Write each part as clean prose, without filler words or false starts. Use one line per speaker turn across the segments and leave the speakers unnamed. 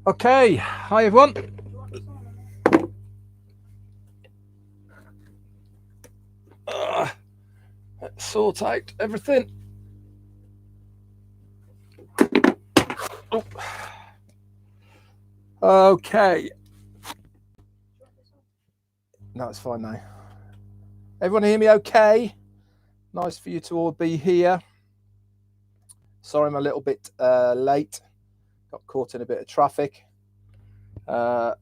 Okay, hi everyone. Let's sort out everything. Oh. Okay. No, it's fine now. Everyone hear me okay? Nice for you to all be here. Sorry I'm a little bit late. Got caught in a bit of traffic. So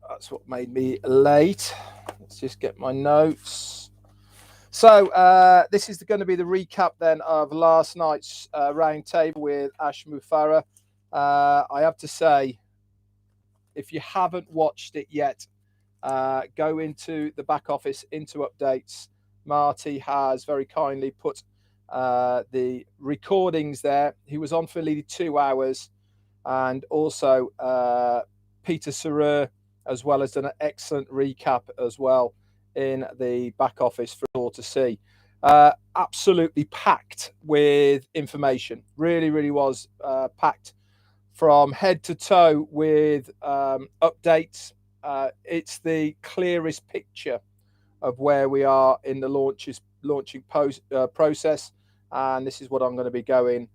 that's what made me late. Let's just get my notes. So this is going to be the recap then of last night's round table with Ash Mufareh. I have to say, if you haven't watched it yet, go into the back office, into updates. Marty has very kindly put the recordings there. He was on for nearly 2 hours, and also Peter Sarer as well has done an excellent recap as well in the back office for all to see. Absolutely packed with information. Really was packed from head to toe with updates. It's the clearest picture of where we are in the launching process, and this is what I'm going to be going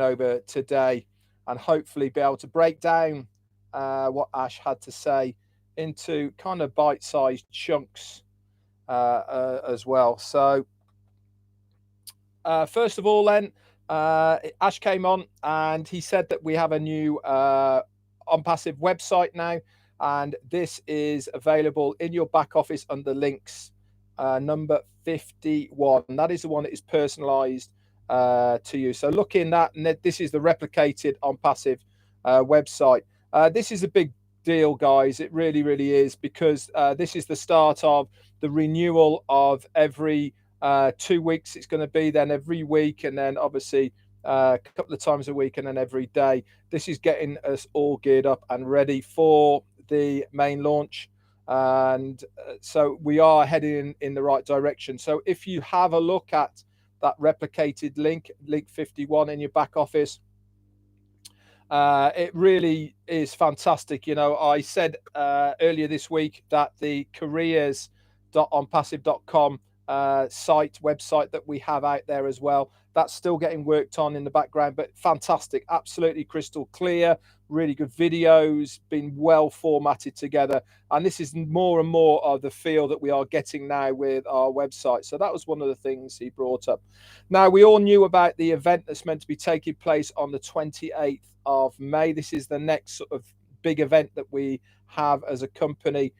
over today, and hopefully be able to break down what Ash had to say into kind of bite-sized chunks as well. So first of all, then Ash came on and he said that we have a new OnPassive website now, and this is available in your back office under links number 51. That is the one that is personalized to you. So look in that, and this is the replicated OnPassive website. This is a big deal, guys. It really is, because this is the start of the renewal of every 2 weeks. It's going to be then every week, and then obviously a couple of times a week, and then every day. This is getting us all geared up and ready for the main launch, and so we are heading in the right direction. So if you have a look at that replicated link 51 in your back office, it really is fantastic. You know, I said earlier this week that the careers.onpassive.com website that we have out there as well, that's still getting worked on in the background, but fantastic, absolutely crystal clear, really good videos, been well formatted together, and this is more and more of the feel that we are getting now with our website. So that was one of the things he brought up. Now, we all knew about the event that's meant to be taking place on the 28th of May. This is the next sort of big event that we have as a company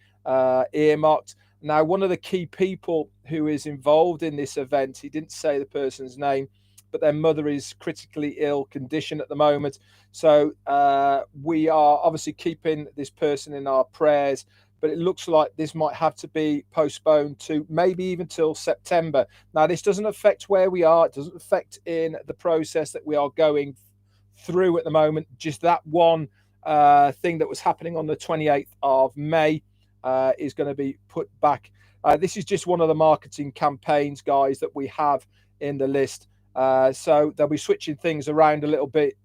earmarked. Now, one of the key people who is involved in this event, he didn't say the person's name, but their mother is critically ill condition at the moment. So we are obviously keeping this person in our prayers, but it looks like this might have to be postponed to maybe even till September. Now, this doesn't affect where we are. It doesn't affect in the process that we are going through at the moment. Just that one thing that was happening on the 28th of May is going to be put back. This is just one of the marketing campaigns, guys, that we have in the list. So they'll be switching things around a little bit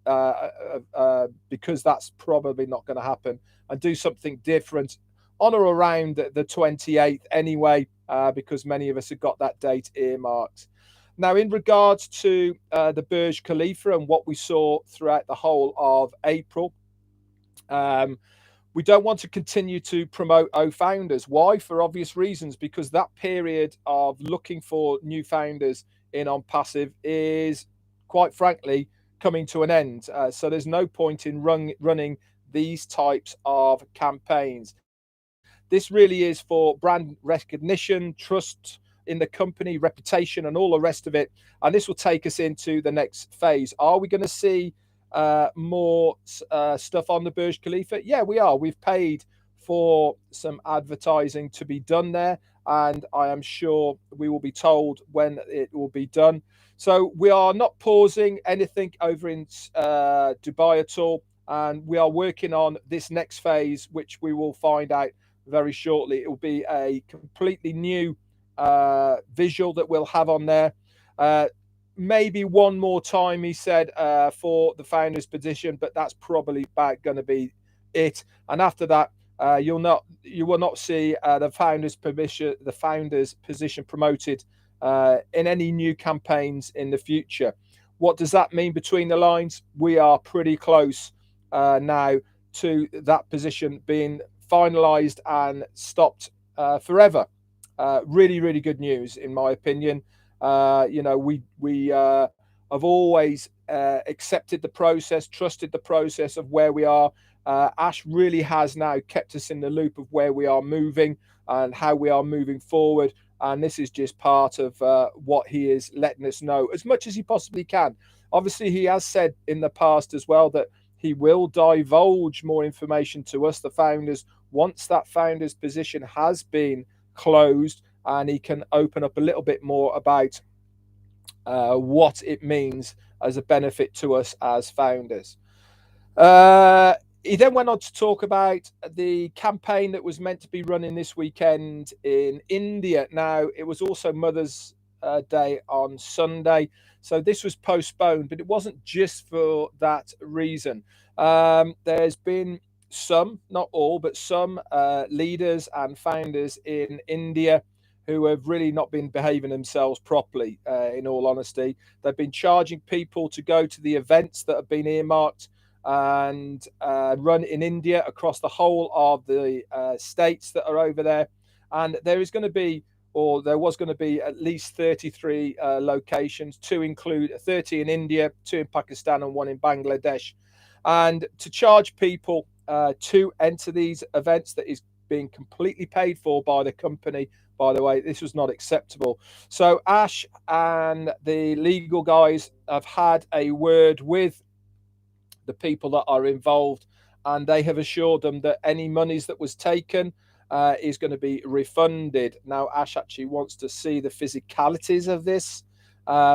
because that's probably not going to happen, and do something different on or around the 28th anyway, because many of us have got that date earmarked. Now, in regards to the Burj Khalifa and what we saw throughout the whole of April, we don't want to continue to promote founders. Why? For obvious reasons, because that period of looking for new founders in OnPassive is, quite frankly, coming to an end. So there's no point in running these types of campaigns. This really is for brand recognition, trust in the company, reputation, and all the rest of it. And this will take us into the next phase. Are we going to see more stuff on the Burj Khalifa? Yeah, we are. We've paid for some advertising to be done there, and I am sure we will be told when it will be done. So we are not pausing anything over in Dubai at all, and we are working on this next phase, which we will find out very shortly. It will be a completely new visual that we'll have on there. maybe one more time, he said, for the founder's position, but that's probably going to be it. And after that, you will not see the founder's position promoted in any new campaigns in the future. What does that mean between the lines? We are pretty close now to that position being finalized and stopped forever. Really, really good news, in my opinion. We have always accepted the process, trusted the process of where we are. Ash really has now kept us in the loop of where we are moving and how we are moving forward. And this is just part of what he is letting us know as much as he possibly can. Obviously, he has said in the past as well that he will divulge more information to us, the founders, once that founder's position has been closed, and he can open up a little bit more about what it means as a benefit to us as founders. He then went on to talk about the campaign that was meant to be running this weekend in India. Now, it was also Mother's Day on Sunday, so this was postponed, but it wasn't just for that reason. There's been some, not all, but some leaders and founders in India who have really not been behaving themselves properly, in all honesty. They've been charging people to go to the events that have been earmarked and run in India across the whole of the states that are over there. And there is going to be, or there was going to be, at least 33 locations, to include 30 in India, 2 in Pakistan, and 1 in Bangladesh. And to charge people to enter these events that is being completely paid for by the company, by the way, this was not acceptable. So Ash and the legal guys have had a word with the people that are involved, and they have assured them that any monies that was taken is going to be refunded. Now, Ash actually wants to see the physicalities of this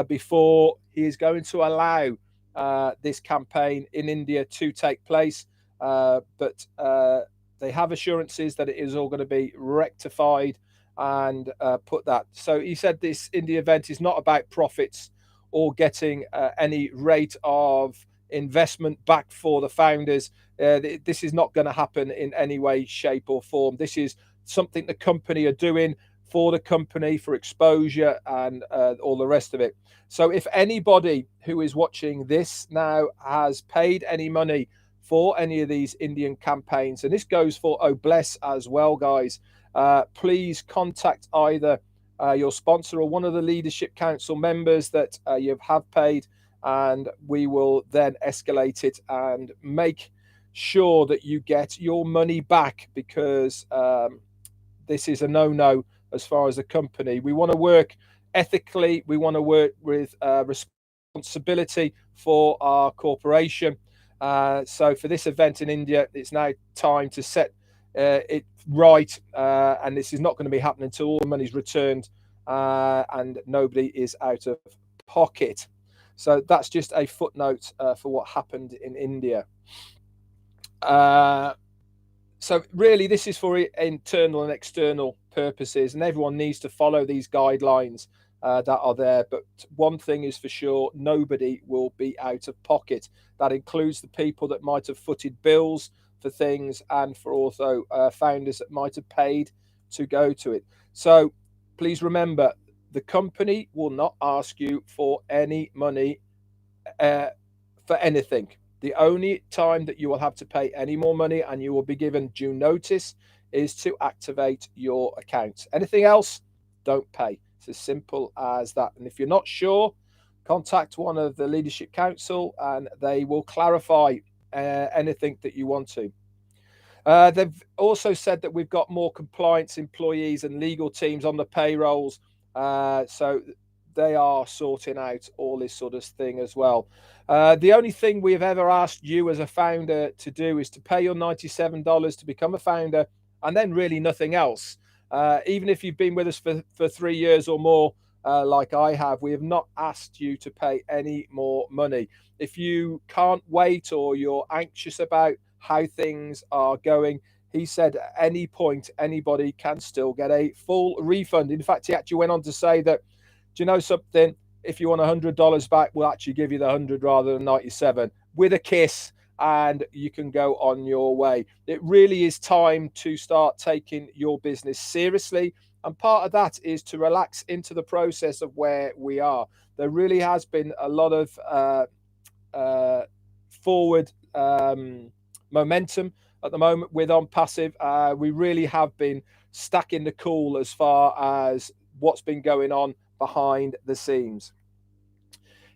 before he is going to allow this campaign in India to take place. But they have assurances that it is all going to be rectified and put that. So he said this India event is not about profits or getting any rate of investment back for the founders. This is not going to happen in any way, shape, or form. This is something the company are doing for the company, for exposure and all the rest of it. So if anybody who is watching this now has paid any money for any of these Indian campaigns, and this goes for Obless as well, guys, please contact either your sponsor or one of the leadership council members that you have paid, and we will then escalate it and make sure that you get your money back, because this is a no-no as far as the company. We want to work ethically. We want to work with responsibility for our corporation. So for this event in India, it's now time to set it right, and this is not going to be happening until all the money's returned and nobody is out of pocket. So that's just a footnote for what happened in India. So really, this is for internal and external purposes, and everyone needs to follow these guidelines that are there. But one thing is for sure, nobody will be out of pocket. That includes the people that might have footed bills for things, and for also founders that might have paid to go to it. So please remember, the company will not ask you for any money for anything. The only time that you will have to pay any more money, and you will be given due notice, is to activate your account. Anything else, don't pay. It's as simple as that. And if you're not sure, contact one of the leadership council and they will clarify anything that you want to. They've also said that we've got more compliance employees and legal teams on the payrolls. So they are sorting out all this sort of thing as well. The only thing we have ever asked you as a founder to do is to pay your $97 to become a founder, and then really nothing else. Even if you've been with us for 3 years or more, like I have, we have not asked you to pay any more money. If you can't wait or you're anxious about how things are going, he said at any point anybody can still get a full refund. In fact, he actually went on to say that, do you know something? if you want $100 back, we'll actually give you the 100 rather than 97 with a kiss, and you can go on your way. It really is time to start taking your business seriously. And part of that is to relax into the process of where we are. There really has been a lot of forward momentum at the moment with OnPassive. We really have been stacking the cool as far as what's been going on behind the scenes.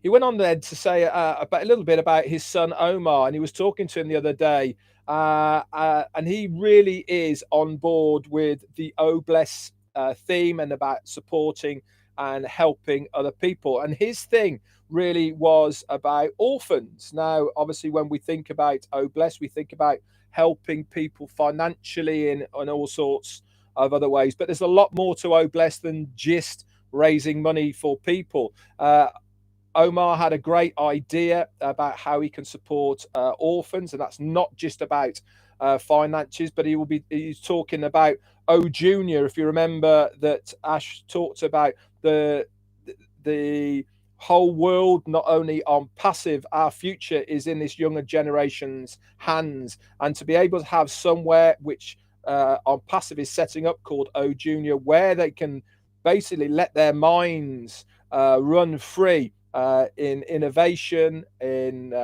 He went on then to say about a little bit about his son Omar, and he was talking to him the other day, and he really is on board with the Bless theme and about supporting and helping other people. And his thing really was about orphans. Now, obviously, when we think about Bless, we think about helping people financially in all sorts of other ways. But there's a lot more to Bless than just raising money for people. Omar had a great idea about how he can support orphans, and that's not just about finances, but he's talking about Junior. If you remember that Ash talked about the whole world, not only OnPassive, our future is in this younger generation's hands, and to be able to have somewhere which OnPassive is setting up called Junior, where they can basically let their minds run free in innovation, in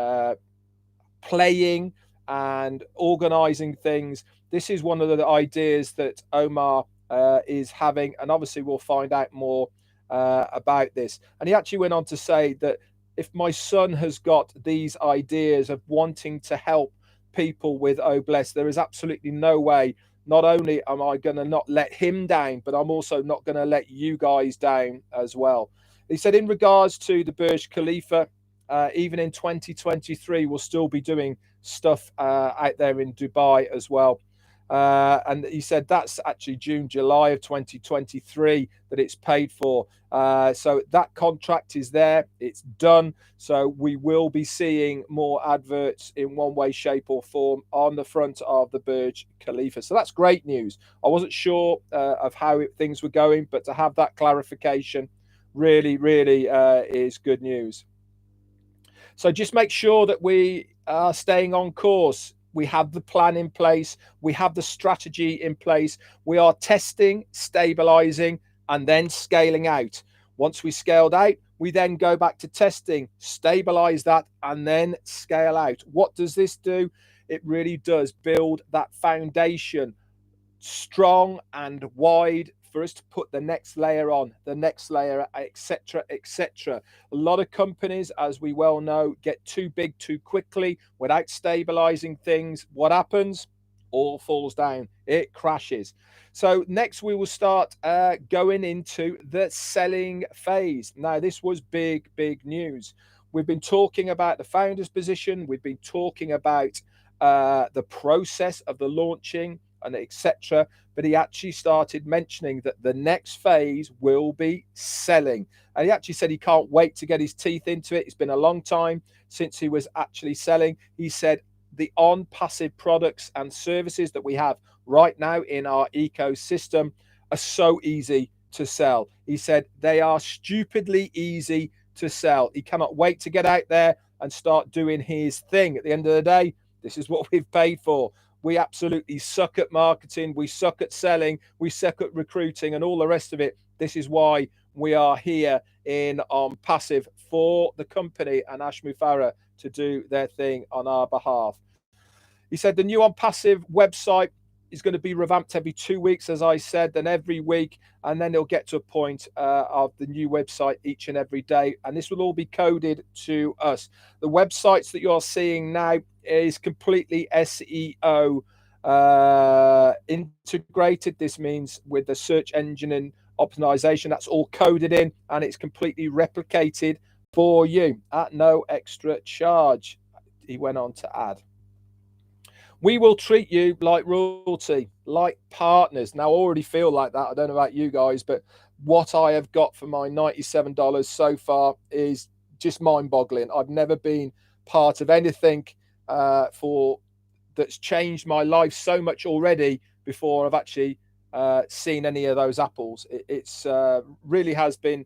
playing and organizing things. This is one of the ideas that Omar is having, and obviously we'll find out more about this. And he actually went on to say that if my son has got these ideas of wanting to help people with Bless, there is absolutely no way. Not only am I going to not let him down, but I'm also not going to let you guys down as well. He said, in regards to the Burj Khalifa, even in 2023, we'll still be doing stuff out there in Dubai as well. And he said that's actually June, July of 2023 that it's paid for. So that contract is there, it's done. So we will be seeing more adverts in one way, shape or form on the front of the Burj Khalifa. So that's great news. I wasn't sure of how things were going, but to have that clarification really is good news. So just make sure that we are staying on course. We have the plan in place. We have the strategy in place. We are testing, stabilizing, and then scaling out. Once we scaled out, we then go back to testing, stabilize that, and then scale out. What does this do? It really does build that foundation strong and wide for us to put the next layer on, the next layer, etc., etc. A lot of companies, as we well know, get too big too quickly without stabilizing things. What happens? All falls down. It crashes. So next we will start going into the selling phase. Now, this was big news. We've been talking about the founder's position. We've been talking about the process of the launching and etc. But he actually started mentioning that the next phase will be selling. And he actually said he can't wait to get his teeth into it. It's been a long time since he was actually selling. He said the OnPassive products and services that we have right now in our ecosystem are so easy to sell. He said they are stupidly easy to sell. He cannot wait to get out there and start doing his thing. At the end of the day, this is what we've paid for. We absolutely suck at marketing. We suck at selling. We suck at recruiting and all the rest of it. This is why we are here in OnPassive for the company and Ash Mufareh to do their thing on our behalf. He said the new OnPassive website is going to be revamped every 2 weeks, as I said, then every week, and then it'll get to a point of the new website each and every day, and this will all be coded to us. The websites that you're seeing now is completely SEO integrated. This means with the search engine and optimization, that's all coded in, and it's completely replicated for you at no extra charge, he went on to add. We will treat you like royalty, like partners. Now, I already feel like that. I don't know about you guys, but what I have got for my $97 so far is just mind-boggling. I've never been part of anything that's changed my life so much already before I've actually seen any of those apples. It's really has been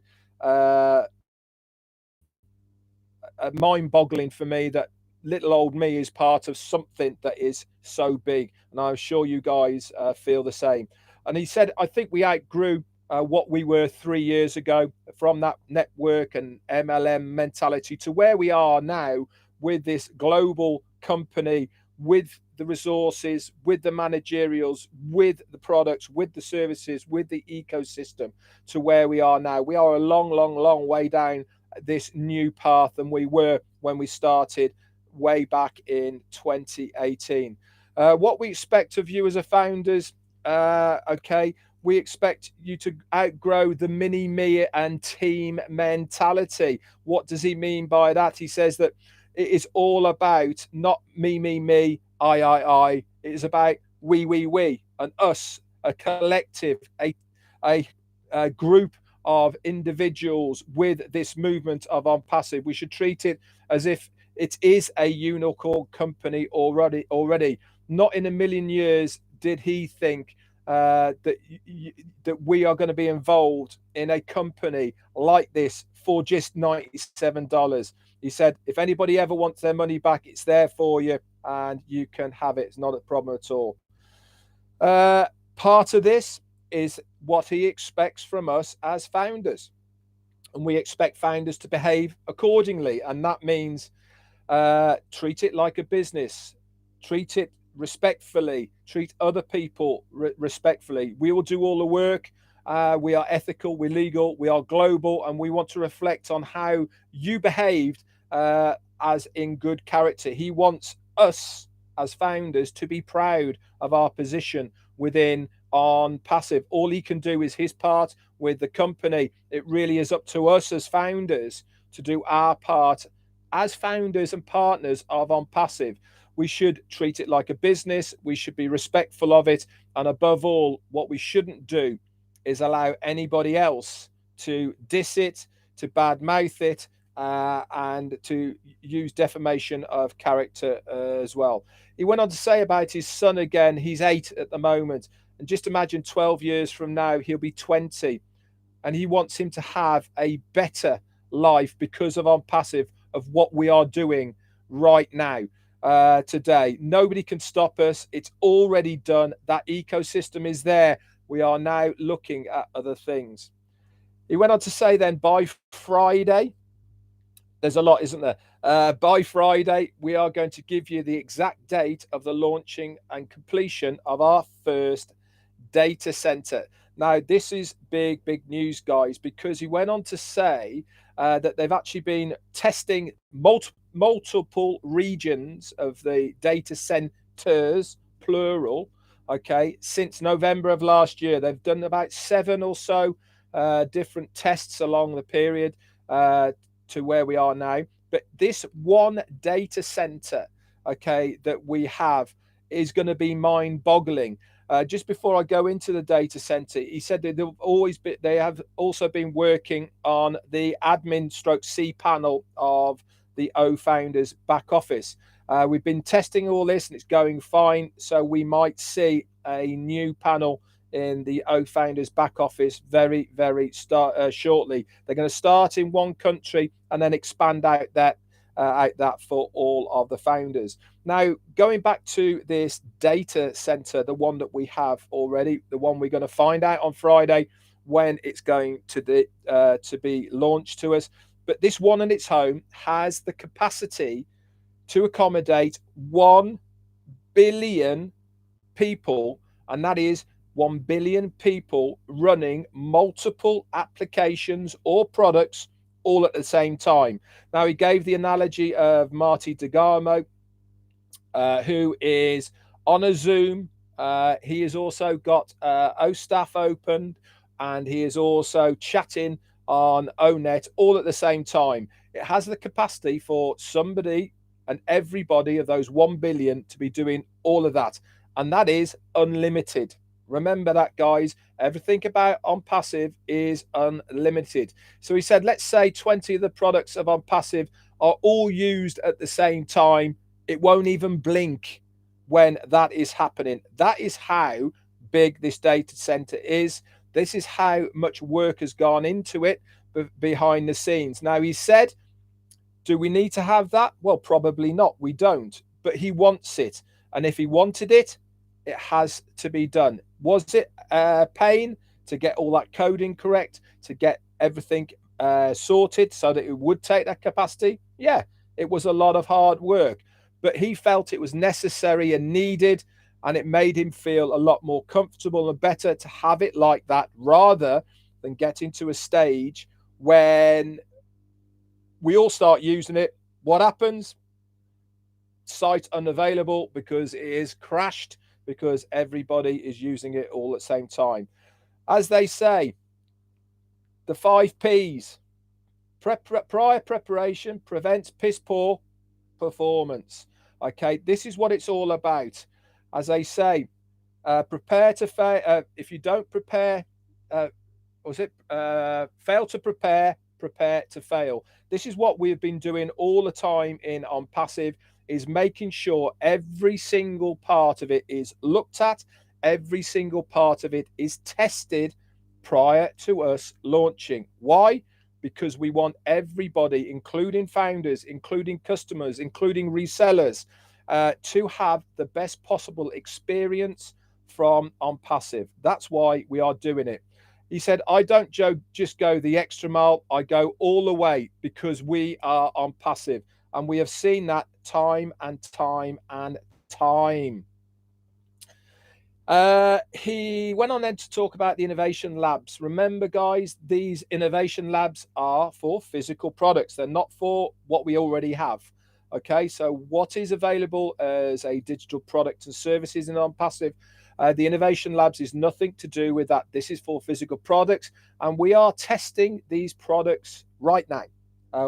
mind-boggling for me that little old me is part of something that is so big, and I'm sure you guys feel the same. And he said, I think we outgrew what we were 3 years ago, from that network and MLM mentality to where we are now with this global company, with the resources, with the managerials, with the products, with the services, with the ecosystem, to where we are now. We are a long, long, long way down this new path than we were when we started way back in 2018. What we expect of you as a founders, okay, we expect you to outgrow the mini me and team mentality. What does he mean by that? He says that it is all about not me, I. It is about we, and us, a collective, a group of individuals with this movement of OnPassive. We should treat it as if it is a unicorn company already. Not in a million years did he think that we are going to be involved in a company like this for just $97. He said, if anybody ever wants their money back, it's there for you and you can have it. It's not a problem at all. Part of this is what he expects from us as founders. And we expect founders to behave accordingly. And that means treat it like a business, treat it respectfully, treat other people respectfully. We will do all the work. We are ethical, we're legal, we are global, and we want to reflect on how you behaved as in good character. He wants us as founders to be proud of our position within OnPassive. All he can do is his part with the company. It really is up to us as founders to do our part as founders and partners of OnPassive. We should treat it like a business. We should be respectful of it. And above all, what we shouldn't do is allow anybody else to diss it, to badmouth it, and to use defamation of character as well. He went on to say about his son again, he's 8 at the moment. And just imagine 12 years from now, he'll be 20. And he wants him to have a better life because of OnPassive, of what we are doing right now, today. Nobody can stop us. It's already done. That ecosystem is there. We are now looking at other things. He went on to say then, by Friday, there's a lot, isn't there? By Friday, we are going to give you the exact date of the launching and completion of our first data center. Now, this is big news, guys, because he went on to say that they've actually been testing multiple regions of the data centers, plural, okay, since November of last year. They've done about 7 or so different tests along the period to where we are now. But this one data center, okay, that we have is going to be mind-boggling. Just before I go into the data center, he said that they have also been working on the admin stroke C panel of the O Founders back office. We've been testing all this and it's going fine. So we might see a new panel in the O Founders back office very shortly. They're going to start in one country and then expand out that for all of the founders. Now, going back to this data center, the one that we have already, the one we're going to find out on Friday when it's going to be launched to us. But this one on its own has the capacity to accommodate 1 billion people, and that is 1 billion people running multiple applications or products all at the same time. Now, he gave the analogy of Marty DeGarmo, who is on a Zoom. He has also got OStaff opened, and he is also chatting on ONet all at the same time. It has the capacity for somebody and everybody of those 1 billion to be doing all of that. And that is unlimited. Remember that, guys. Everything about OnPassive is unlimited. So he said, let's say 20 of the products of OnPassive are all used at the same time. It won't even blink when that is happening. That is how big this data center is. This is how much work has gone into it behind the scenes. Now, he said Do we need to have that? Well, probably not. We don't. But he wants it. And if he wanted it, it has to be done. Was it pain to get all that coding correct, to get everything sorted so that it would take that capacity? Yeah, it was a lot of hard work. But he felt it was necessary and needed, and it made him feel a lot more comfortable and better to have it like that rather than getting to a stage when we all start using it. What happens? Site unavailable because it is crashed, because everybody is using it all at the same time. As they say, the 5 P's. Prior preparation prevents piss poor performance. Okay, this is what it's all about. As they say, prepare to fail. If you don't prepare, fail to prepare, prepare to fail. This is what we've been doing all the time in OnPassive, is making sure every single part of it is looked at, every single part of it is tested prior to us launching. Why? Because we want everybody, including founders, including customers, including resellers, to have the best possible experience from OnPassive. That's why we are doing it. He said, I don't just go the extra mile, I go all the way, because we are OnPassive. And we have seen that time and time and time. He went on then to talk about the innovation labs. Remember, guys, these innovation labs are for physical products. They're not for what we already have. Okay, so what is available as a digital product and services in OnPassive? The innovation labs is nothing to do with that. This is for physical products, and we are testing these products right now.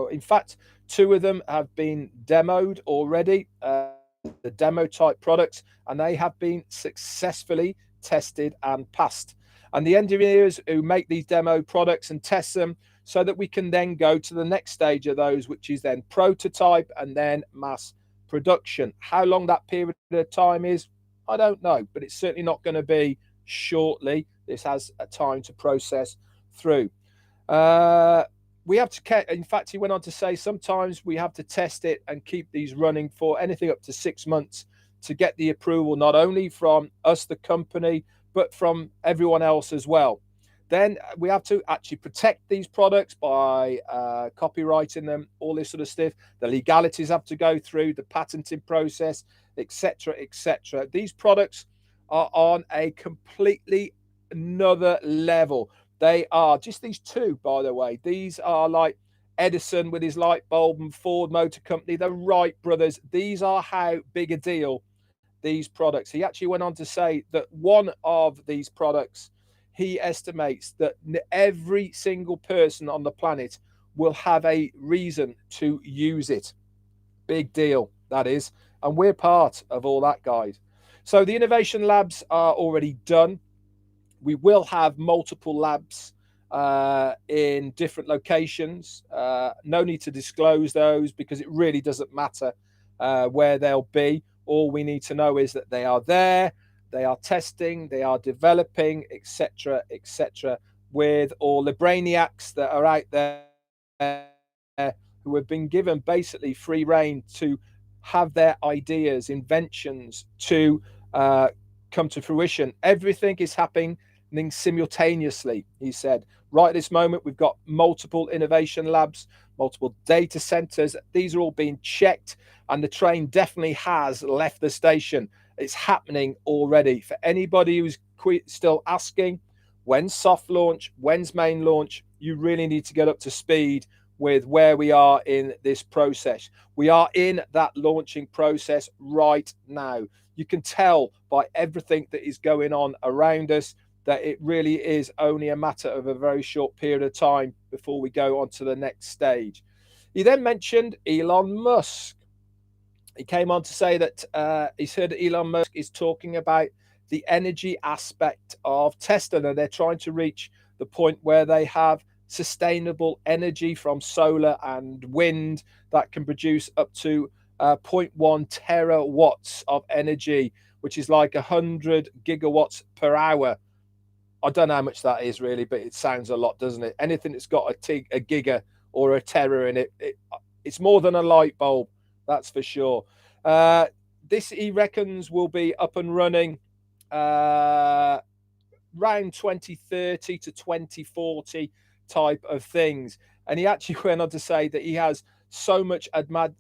In fact, 2 of them have been demoed already, the demo type products, and they have been successfully tested and passed. And the engineers who make these demo products and test them, so that we can then go to the next stage of those, which is then prototype and then mass production. How long that period of time is, I don't know, but it's certainly not going to be shortly. This has a time to process through. We have to, in fact, he went on to say, sometimes we have to test it and keep these running for anything up to 6 months to get the approval, not only from us, the company, but from everyone else as well. Then we have to actually protect these products by copywriting them, all this sort of stuff. The legalities have to go through, the patenting process, etc., etc. These products are on a completely another level. They are just these 2, by the way. These are like Edison with his light bulb and Ford Motor Company, the Wright brothers. These are how big a deal these products. He actually went on to say that one of these products, he estimates that every single person on the planet will have a reason to use it. Big deal, that is. And we're part of all that, guys. So the innovation labs are already done. We will have multiple labs in different locations. No need to disclose those, because it really doesn't matter where they'll be. All we need to know is that they are there, they are testing, they are developing, etc., etc., with all the brainiacs that are out there who have been given basically free rein to have their ideas, inventions to come to fruition. Everything is happening simultaneously, he said. Right at this moment, we've got multiple innovation labs, multiple data centers. These are all being checked, and the train definitely has left the station. It's happening already. For anybody who's still asking, when's soft launch, when's main launch, you really need to get up to speed with where we are in this process. We are in that launching process right now. You can tell by everything that is going on around us that it really is only a matter of a very short period of time before we go on to the next stage. He then mentioned Elon Musk. He came on to say that he's heard Elon Musk is talking about the energy aspect of Tesla, and they're trying to reach the point where they have sustainable energy from solar and wind that can produce up to 0.1 terawatts of energy, which is like 100 gigawatts per hour. I don't know how much that is really, but it sounds a lot, doesn't it? Anything that's got a giga or a tera in it, It's more than a light bulb, that's for sure. This, he reckons, will be up and running around 2030 to 2040 type of things. And he actually went on to say that he has so much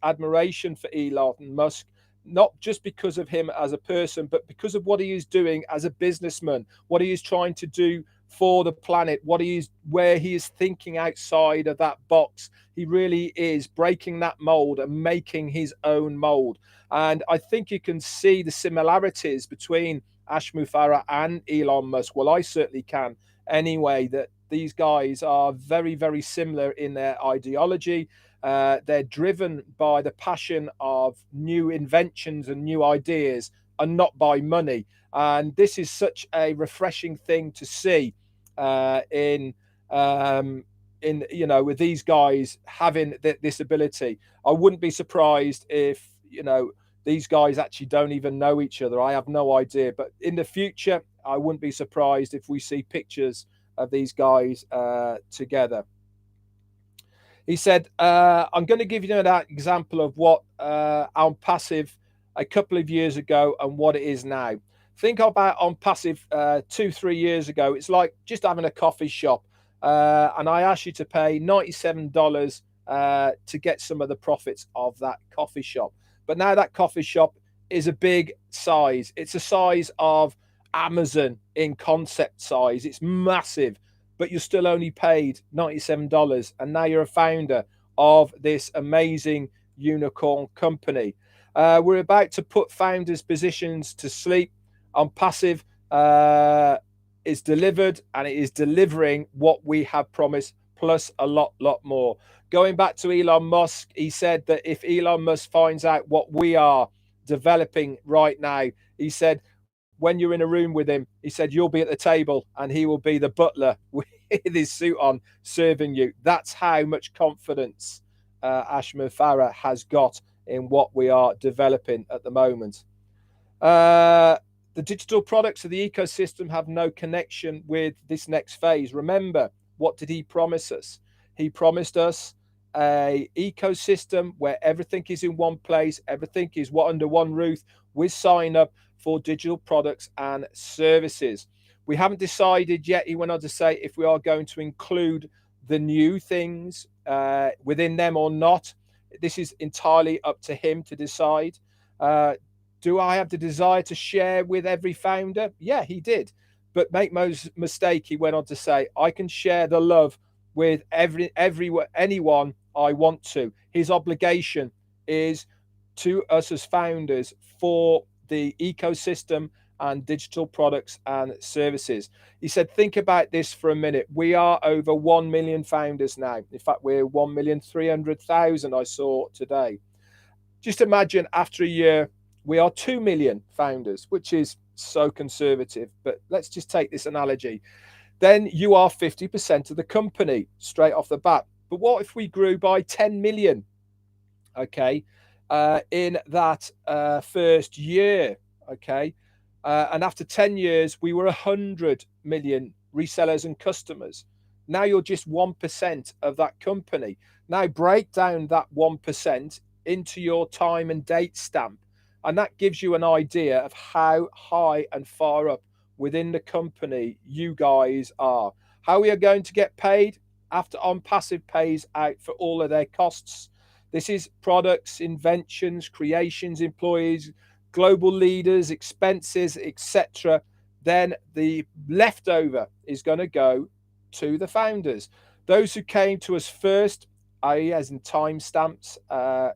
admiration for Elon Musk, not just because of him as a person, but because of what he is doing as a businessman, what he is trying to do for the planet, where he is thinking outside of that box. He really is breaking that mold and making his own mold. And I think you can see the similarities between Mufareh and Elon Musk. Well, I certainly can anyway, that these guys are very, very similar in their ideology. They're driven by the passion of new inventions and new ideas, and not by money. And this is such a refreshing thing to see in with these guys having this ability. I wouldn't be surprised if these guys actually don't even know each other. I have no idea. But in the future, I wouldn't be surprised if we see pictures of these guys together. He said, I'm going to give you an example of what OnPassive a couple of years ago and what it is now. Think about OnPassive 2-3 years ago. It's like just having a coffee shop. And I asked you to pay $97 to get some of the profits of that coffee shop. But now that coffee shop is a big size. It's a size of Amazon in concept size. It's massive, but you're still only paid $97. And now you're a founder of this amazing unicorn company. We're about to put founders' positions to sleep. OnPassive is delivered, and it is delivering what we have promised, plus a lot more. Going back to Elon Musk, he said that if Elon Musk finds out what we are developing right now, he said, when you're in a room with him, he said, you'll be at the table and he will be the butler with his suit on serving you. That's how much confidence Mufareh has got in what we are developing at the moment. The digital products of the ecosystem have no connection with this next phase. Remember, what did he promise us? He promised us a ecosystem where everything is in one place, everything is under one roof. We sign up for digital products and services. We haven't decided yet, he went on to say, if we are going to include the new things within them or not. This is entirely up to him to decide. Do I have the desire to share with every founder? Yeah, he did. But make no mistake, he went on to say, I can share the love with anyone I want to. His obligation is to us as founders for the ecosystem and digital products and services. He said, think about this for a minute. We are over 1 million founders now. In fact, we're 1,300,000 I saw today. Just imagine after a year, we are 2 million founders, which is so conservative. But let's just take this analogy. Then you are 50% of the company straight off the bat. But what if we grew by 10 million? Okay. In that first year. Okay. And after 10 years, we were 100 million resellers and customers. Now you're just 1% of that company. Now break down that 1% into your time and date stamp. And that gives you an idea of how high and far up within the company you guys are. How we are going to get paid after OnPassive pays out for all of their costs. This is products, inventions, creations, employees, global leaders, expenses, etc. Then the leftover is going to go to the founders. Those who came to us first, i.e. as in timestamps,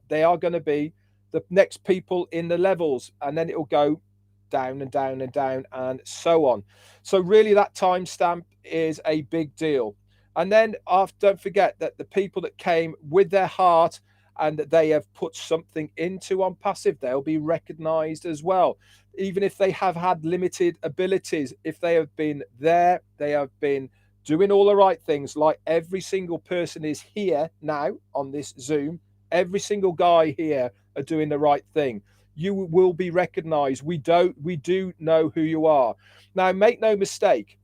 they are going to be the next people in the levels, and then it will go down and down and down and so on. So really that timestamp is a big deal. And then don't forget that the people that came with their heart and that they have put something into OnPassive, they'll be recognized as well. Even if they have had limited abilities, if they have been there, they have been doing all the right things, like every single person is here now on this Zoom. Every single guy here are doing the right thing. You will be recognized. We do know who you are. Now, make no mistake,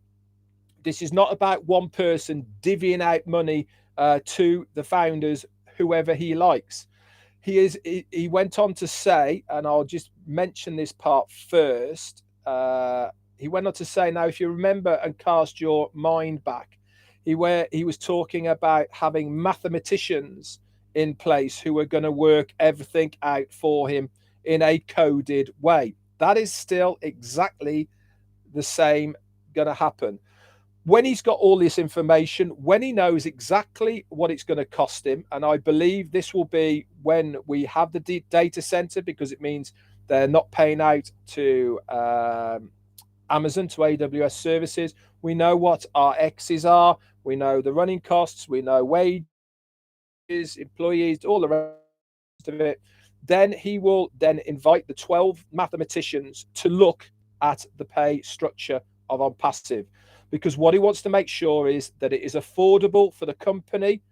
this is not about one person divvying out money to the founders whoever he likes. He went on to say, and I'll just mention this part first. He went on to say, now, if you remember and cast your mind back, he was talking about having mathematicians in place who are going to work everything out for him in a coded way. That is still exactly the same going to happen. When he's got all this information, when he knows exactly what it's going to cost him, and I believe this will be when we have the data center, because it means they're not paying out to Amazon, to AWS services. We know what our X's are. We know the running costs. We know wages, employees, all the rest of it. Then he will then invite the 12 mathematicians to look at the pay structure of OnPassive, because what he wants to make sure is that it is affordable for the company,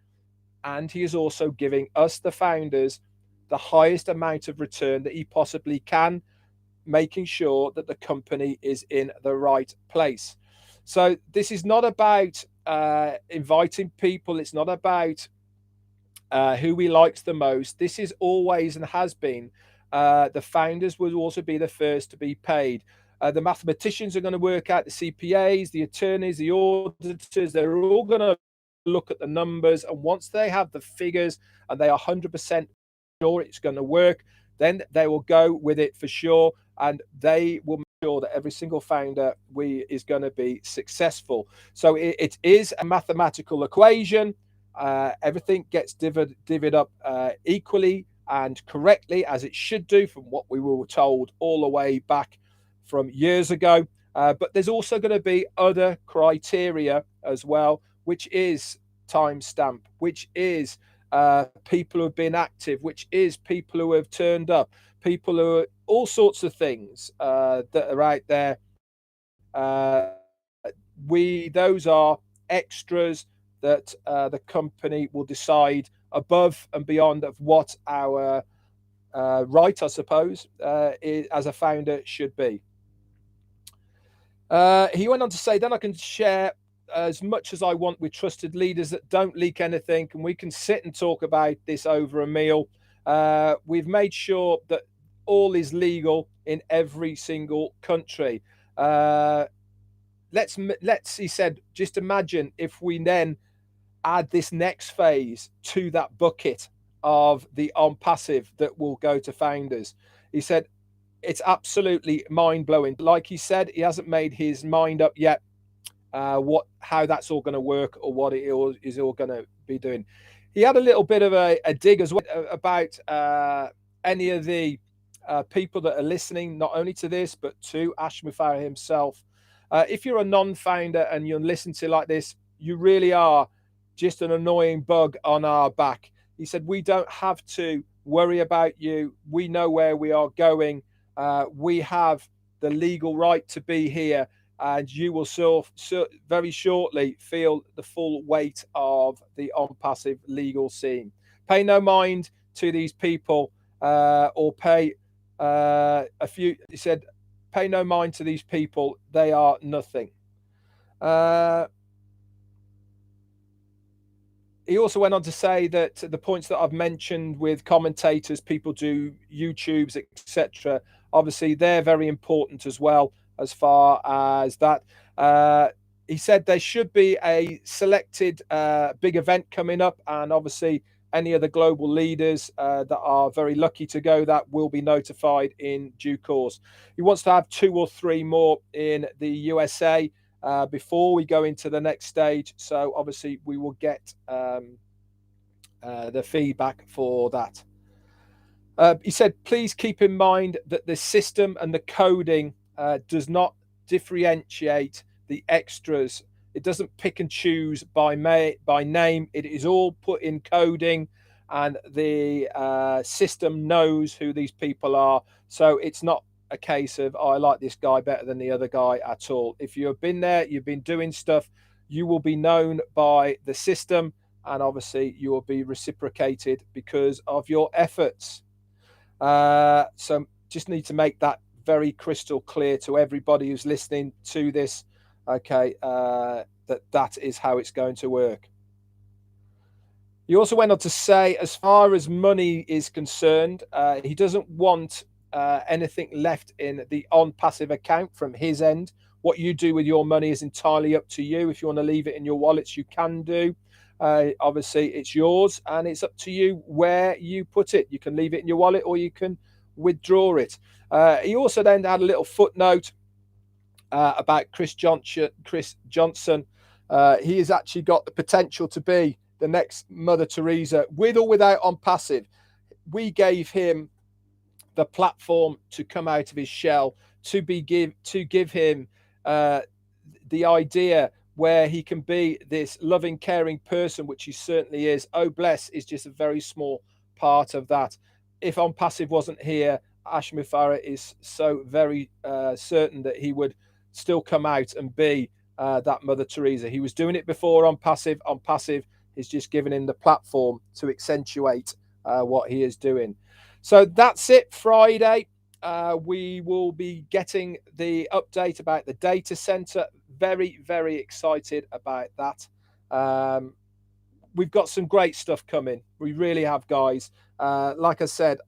and he is also giving us, the founders, the highest amount of return that he possibly can, making sure that the company is in the right place. So this is not about inviting people. It's not about who he likes the most. This is always and has been. The founders will also be the first to be paid. The mathematicians are going to work out the CPAs, the attorneys, the auditors. They're all going to look at the numbers. And once they have the figures and they are 100% sure it's going to work, then they will go with it for sure. And they will make sure that every single founder is going to be successful. So it is a mathematical equation. Everything gets divvied up equally and correctly, as it should do, from what we were told all the way back from years ago. But there's also going to be other criteria as well, which is timestamp, which is people who have been active, which is people who have turned up, people who are all sorts of things that are out there. Those are extras that the company will decide above and beyond of what our right, I suppose, as a founder should be. He went on to say, then I can share as much as I want with trusted leaders that don't leak anything, and we can sit and talk about this over a meal. We've made sure that all is legal in every single country. He said, just imagine if we then add this next phase to that bucket of the OnPassive that will go to founders. He said, it's absolutely mind-blowing. Like he said, he hasn't made his mind up yet how that's all going to work, or what it is all going to be doing. He had a little bit of a dig as well about any of the people that are listening, not only to this, but to Ash Mufareh himself. If you're a non-founder and you're listening to like this, you really are just an annoying bug on our back. He said, we don't have to worry about you. We know where we are going. We have the legal right to be here, and you will very shortly feel the full weight of the OnPassive legal scene. Pay no mind to these people, or pay a few. He said, pay no mind to these people. They are nothing. He also went on to say that the points that I've mentioned with commentators, people do YouTubes, etc., obviously they're very important as well as far as that. He said there should be a selected big event coming up, and obviously any of the global leaders that are very lucky to go, that will be notified in due course. He wants to have 2 or 3 more in the USA before we go into the next stage. So obviously we will get the feedback for that. He said, please keep in mind that the system and the coding does not differentiate the extras. It doesn't pick and choose by name. It is all put in coding, and the system knows who these people are. So it's not a case of, oh, I like this guy better than the other guy at all. If you've been there, you've been doing stuff, you will be known by the system, and obviously you will be reciprocated because of your efforts. So just need to make that very crystal clear to everybody who's listening to this, that is how it's going to work. He said, please keep in mind that the system and the coding does not differentiate the extras. It doesn't pick and choose by name. It is all put in coding, and the system knows who these people are. So it's not a case of, oh, I like this guy better than the other guy at all. If you've been there, you've been doing stuff, you've been doing stuff, you will be known by the system, and obviously you will be reciprocated because of your efforts. So just need to make that very crystal clear to everybody who's listening to this, that is He also went on to say, as far as money is concerned, he doesn't want anything left in the OnPassive account from his end. What you do with your money is entirely up to you. If you want to leave it in your wallets, you can do. Obviously, it's yours, and it's up to you where you put it. You can leave it in your wallet, or you can withdraw it. He also then had a little footnote about Chris Johnson. He has actually got the potential to be the next Mother Teresa, with or without OnPassive. We gave him the platform to come out of his shell, to give him the idea where he can be this loving, caring person, which he certainly is. Oh Bless is just a very small part of that. If OnPassive wasn't here, Ash Mufareh is so very certain that he would still come out and be that Mother Teresa. He was doing it before OnPassive. OnPassive is just giving him the platform to accentuate what he is doing. So that's it. Friday, we will be getting the update about the data center. Very, very excited about that. We've got some great stuff coming. We really have, guys. Like I said,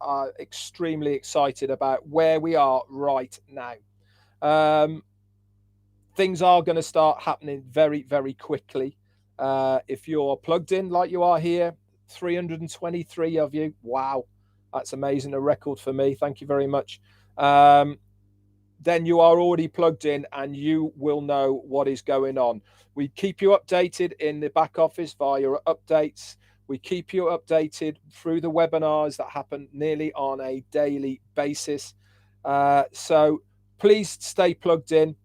extremely excited about where we are right now. Things are going to start happening very, very quickly. If you're plugged in like you are here, 323 of you. Wow, that's amazing. A record for me. Thank you very much. Then you are already plugged in and you will know what is going on. We keep you updated in the back office via updates. We keep you updated through the webinars that happen nearly on a daily basis. So please stay plugged in.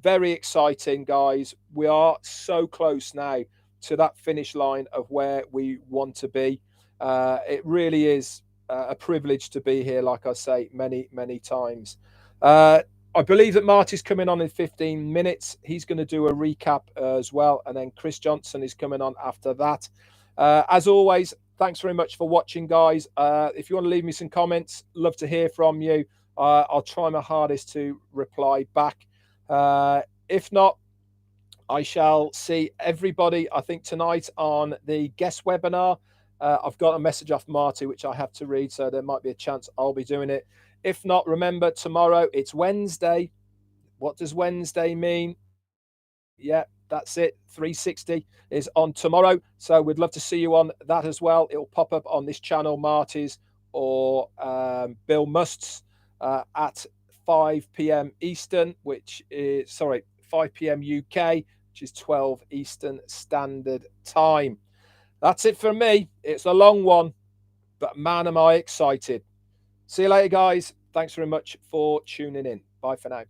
Very exciting, guys. We are so close now to that finish line of where we want to be. It really is a privilege to be here, like I say many, many times. I believe that Marty's coming on in 15 minutes. He's going to do a recap as well. And then Chris Johnson is coming on after that. As always, thanks very much for watching, guys. If you want to leave me some comments, love to hear from you. I'll try my hardest to reply back. If not, I shall see everybody, I think, tonight on the guest webinar. I've got a message off Marty, which I have to read, so there might be a chance I'll be doing it. If not, remember, tomorrow, it's Wednesday. What does Wednesday mean? Yeah, that's it. 360 is on tomorrow. So we'd love to see you on that as well. It'll pop up on this channel, Marty's or Bill Must's at 5 p.m. Eastern, which is, sorry, 5 p.m. UK, which is 12 Eastern Standard Time. That's it for me. It's a long one, but man, am I excited. See you later, guys. Thanks very much for tuning in. Bye for now.